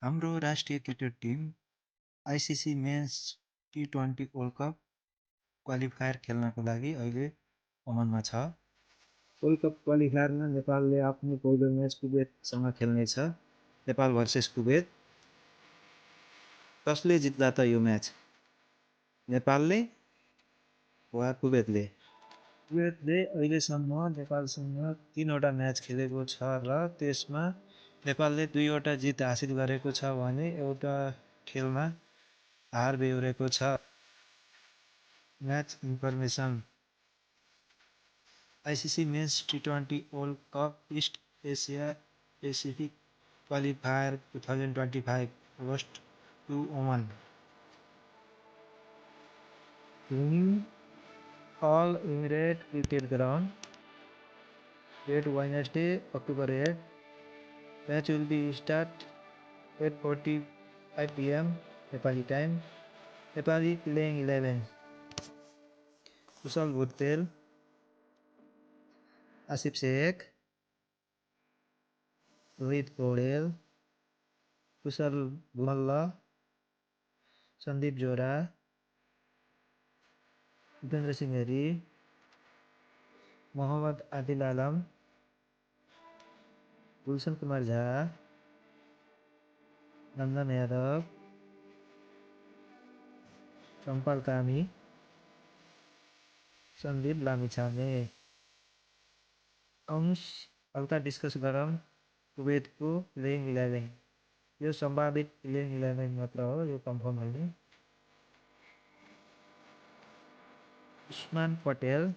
हाम्रो राष्ट्रिय cricket team ICC men's टी20 वर्ल्ड कप क्वालिफायर खेल्नको लागि अहिले ओमनमा छ। वर्ल्ड कप क्वालिफायरमा नेपालले आफ्नो पहिलो म्याच कुवेतसँग खेल्नेछ। नेपाल भर्सेस कुवेत। कसले जित्ला त यो म्याच? नेपालले वा कुवेतले? कुवेतले अहिलेसम्म नेपालसँग 3वटा म्याच खेलेको छ र त्यसमा नेपालले 2वटा जित हासिल गरेको छ भने एउटा खेलमा हार बेहोरेको छ। Match information. आइसिसी मेन्स टी20 world cup east Asia Pacific qualifier 2025 host to Oman. Venue All Emirates Cricket Ground. Date Wednesday, October 8. Match will be start 8:45 p.m. Nepali time. Nepali playing 11. Kushal Bhuttel, Asif Sheikh, Rohit Paudel, Kushal Bhalla, Sandeep Johra, Bhupendra Singh Heri, Mohammad Adil Alam, Gulshan Kumar Jha, Nandan Yadav, Champal Kami, Sandeep Lamichhane। अंश हल्का discuss गरौँ कुवेतको playing 11। यो सम्भावित playing 11 मात्र हो, यो confirm होइन। उस्मान पटेल,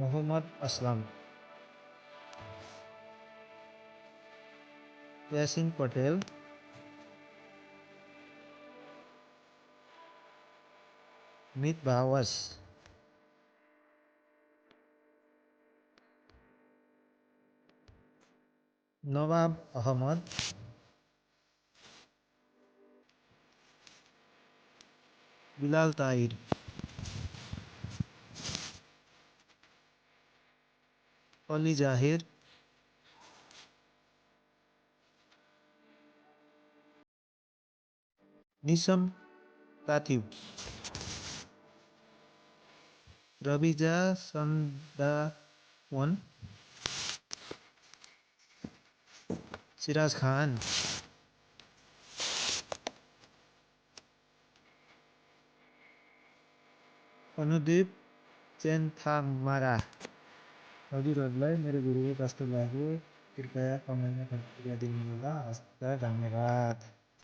मोहम्मद असलम, यासिन पटेल, मित भावस, नवाब अहमद, बिलाल ताहिर, अली जाहिर, निसम ताथिव, रविजा सन्दावन, सिराज खान, अनुदीप चेन्थामारा। हजुरहरूलाई मेरो भिडियो कस्तो लाग्यो कृपया कमेन्टमा प्रतिक्रिया दिनुहोला। हस्त धन्यवाद।